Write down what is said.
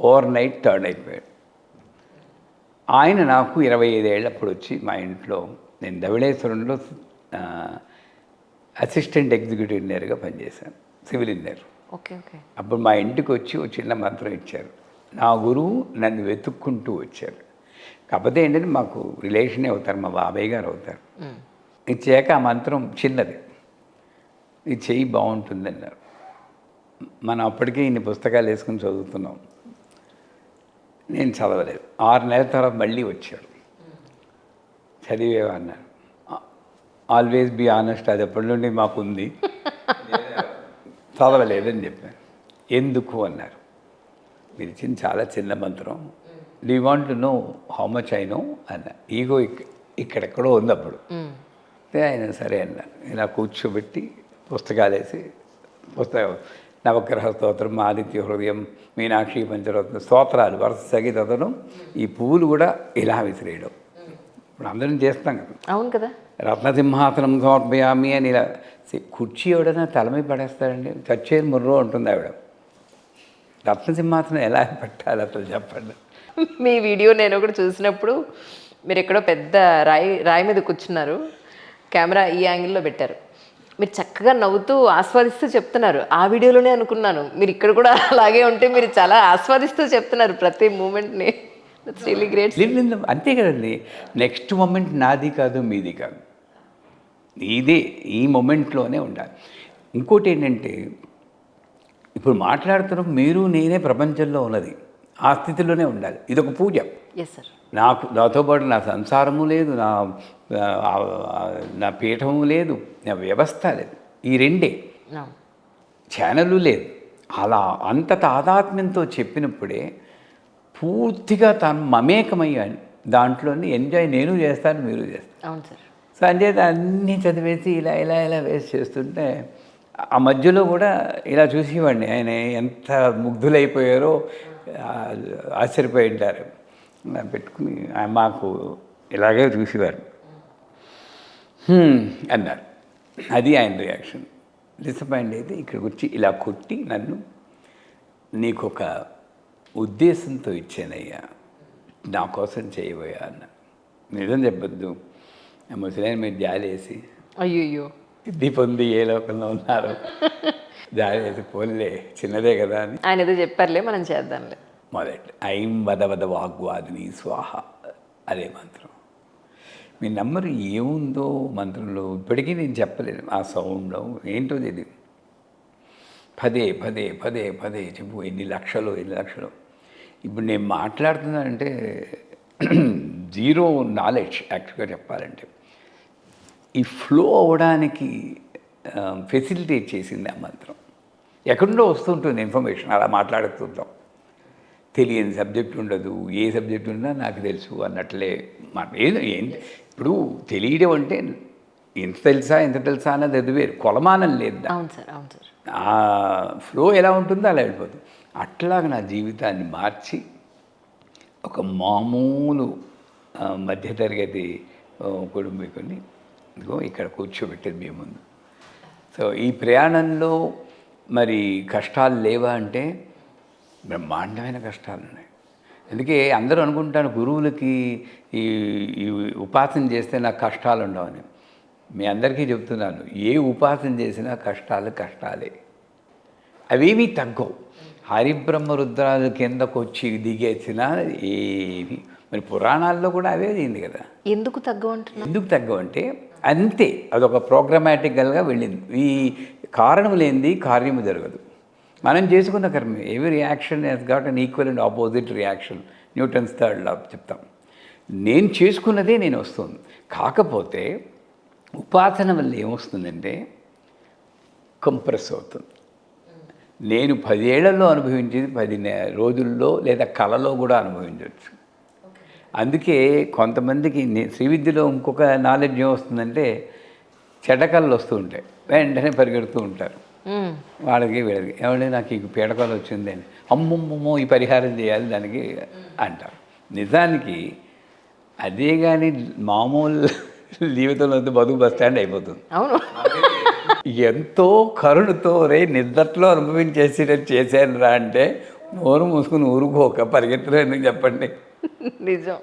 Over night turn అయిపోయాడు. ఆయన నాకు 25 ఏళ్ళప్పుడు వచ్చి మా ఇంట్లో, నేను ధవళేశ్వరంలో అసిస్టెంట్ ఎగ్జిక్యూటివ్ ఇంజనీర్గా పనిచేశాను, సివిల్ ఇంజనీర్. Okay okay. అప్పుడు మా ఇంటికి వచ్చి ఒక చిన్న మంత్రం ఇచ్చారు. నా గురువు నన్ను వెతుక్కుంటూ వచ్చారు. కాకపోతే ఏంటంటే మాకు రిలేషనే అవుతారు, మా బాబాయ్ గారు అవుతారు. ఇచ్చాక ఆ మంత్రం చిన్నది, ఇది చెయ్యి బాగుంటుంది అన్నారు. మనం అప్పటికే ఇన్ని పుస్తకాలు వేసుకుని చదువుతున్నాం. నేను చదవలేదు. 6 నెలల తర్వాత మళ్ళీ వచ్చాడు. చదివేవా అన్నారు. ఆల్వేస్ బీ ఆనెస్ట్, అది ఎప్పటి నుండి మాకుంది. చదవలేదని చెప్పాను. ఎందుకు అన్నారు. మీరు ఇచ్చిన చాలా చిన్న మంత్రం, do you want to know how much I know అన్న. ఈగో ఇక్కడెక్కడో ఉంది అప్పుడు. ఆయన సరే అన్నారు. ఇలా కూర్చోబెట్టి పుస్తకాలు వేసి, నవగ్రహ స్తోత్రం, ఆదిత్య హృదయం, మీనాక్షి పంచరత్న స్తోత్రాలు వరుస సగితను, ఈ పువ్వులు కూడా ఇలా విసిరేయడం. ఇప్పుడు అందరం చేస్తాం కదా. అవును కదా. రత్నసింహాసనం సమర్పయామి అని ఇలా కుర్చీ ఎవడైనా తలమై పడేస్తాడండి. చచ్చేది ముర్రో ఉంటుంది ఆవిడ. రత్నసింహాసనం ఎలా పెట్టాలి అసలు చెప్పండి. మీ వీడియో నేను ఒకటి చూసినప్పుడు మీరు ఎక్కడో పెద్ద రాయి మీద కూర్చున్నారు, కెమెరా ఈ యాంగిల్లో పెట్టారు, మీరు చక్కగా నవ్వుతూ ఆస్వాదిస్తూ చెప్తున్నారు. ఆ వీడియోలోనే అనుకున్నాను మీరు ఇక్కడ కూడా అలాగే ఉంటే మీరు చాలా ఆస్వాదిస్తూ చెప్తున్నారు ప్రతి మూమెంట్ని. That's really great. అంతే కదండి. నెక్స్ట్ మూమెంట్ నాది కాదు, మీది కాదు, ఇదే ఈ మూమెంట్లోనే ఉండాలి. ఇంకోటి ఏంటంటే, ఇప్పుడు మాట్లాడుతున్నాం మీరు నేనే ప్రపంచంలో ఉన్నది, ఆ స్థితిలోనే ఉండాలి. ఇదొక పూజ. Yes sir. నాతో పాటు నా సంసారము లేదు, నా పీఠము లేదు, నా వ్యవస్థ లేదు, ఈ రెండే, ఛానళ్ళు లేదు. అలా అంత తాదాత్మ్యంతో చెప్పినప్పుడే పూర్తిగా తాను మమేకమయ్యాను. దాంట్లోని ఎంజాయ్ నేను చేస్తాను, మీరు చేస్తాను. అవును సార్. సో అంచేత అన్నీ చదివేసి ఇలా ఇలా ఇలా వేసి చేస్తుంటే, ఆ మధ్యలో కూడా ఇలా చూసేవాడిని. ఆయన ఎంత ముగ్ధులైపోయారో ఆశ్చర్యపోయి ఉంటారు. పెట్టుకుని మాకు ఇలాగే చూసేవారు. అన్నారు. అది ఆయన రియాక్షన్. డిసప్పాయింట్ అయితే ఇక్కడికి వచ్చి ఇలా కొట్టి నన్ను, నీకు ఒక ఉద్దేశంతో ఇచ్చానయ్యా, నా కోసం చేయబోయా అన్న. నిజం చెప్పొద్దు, ముసలాయన మీరు జాలేసి, అయ్యో ఇది పొంది ఏ లోకంలో ఉన్నారు, జాలేసి పోన్లే చిన్నదే కదా అని ఆయన ఏదో చెప్పారులే, మనం చేద్దాంలే మొదటి ఐం వద వాగ్వాదిని స్వాహ, అదే మంత్రం. మీ నంబరు ఏముందో మంత్రంలో ఇప్పటికీ నేను చెప్పలేను. ఆ సౌండ్లో ఏంటో తెలియదు. పదే పదే పదే పదే చెప్పు. ఎన్ని లక్షలు. ఇప్పుడు నేను మాట్లాడుతున్నానంటే జీరో నాలెడ్జ్ యాక్చువల్గా చెప్పాలంటే. ఈ ఫ్లో అవ్వడానికి ఫెసిలిటేట్ చేసింది ఆ మంత్రం. ఎక్కడుండో వస్తుంటుంది ఇన్ఫర్మేషన్, అలా మాట్లాడుతుంటాం. తెలియని సబ్జెక్ట్ ఉండదు, ఏ సబ్జెక్ట్ ఉన్నా నాకు తెలుసు అన్నట్లే మాట. ఏంటి ఇప్పుడు తెలియడం అంటే ఎంత తెలుసా అన్నది అది వేరు, కొలమానం లేదు. అవును సార్, అవును సార్. ఆ ఫ్లో ఎలా ఉంటుందో అలా వెళ్ళిపోతుంది. అట్లాగా నా జీవితాన్ని మార్చి ఒక మామూలు మధ్యతరగతి కుటుంబీకుని ఇదిగో ఇక్కడ కూర్చోబెట్టేది మీ ముందు. సో ఈ ప్రయాణంలో మరి కష్టాలు లేవా అంటే బ్రహ్మాండమైన కష్టాలు ఉన్నాయి. అందుకే అందరూ అనుకుంటాను గురువులకి ఈ ఉపాసన చేస్తే నాకు కష్టాలు ఉండవని. మీ అందరికీ చెప్తున్నాను, ఏ ఉపాసన చేసినా కష్టాలే, అవేమీ తగ్గవు. హరిబ్రహ్మ రుద్రాలు కిందకు వచ్చి దిగేసినా ఏవి, మరి పురాణాల్లో కూడా అవే అయింది కదా. ఎందుకు తగ్గవంటే అంతే, అదొక ప్రోగ్రామాటికల్గా వెళ్ళింది. ఈ కారణం లేనిది కార్యము జరగదు. మనం చేసుకున్న కర్మే. Every action has got an equal and opposite reaction. Newton's third law చెప్తాం. నేను చేసుకున్నదే నేను వస్తుంది. కాకపోతే ఉపాసన వల్ల ఏమొస్తుందంటే కంప్రెస్ అవుతుంది. నేను 10 ఏళ్లలో అనుభవించేది 10 రోజుల్లో లేదా కళలో కూడా అనుభవించవచ్చు. అందుకే కొంతమందికి శ్రీ విద్యలో ఇంకొక నాలెడ్జ్ ఏమొస్తుందంటే చెడ్డకళలు వస్తూ ఉంటాయి, వెంటనే పరిగెడుతూ ఉంటారు. వాళ్ళకి వీళ్ళకి ఏమంటే నాకు ఈ పీడకలు వచ్చింది అని, అమ్మమ్మమ్మో ఈ పరిహారం చేయాలి దానికి అంటారు. నిజానికి అదే కానీ మామూలు జీవితంలో బతుకు బస్ స్టాండ్ అయిపోతుంది. అవును. ఎంతో కరుణతో రే నిద్దట్లో అనుభవించేసి చేశాను రా అంటే నోరు మూసుకుని ఊరుకోక పరిగెత్తలేదు ఎందుకు చెప్పండి. నిజం.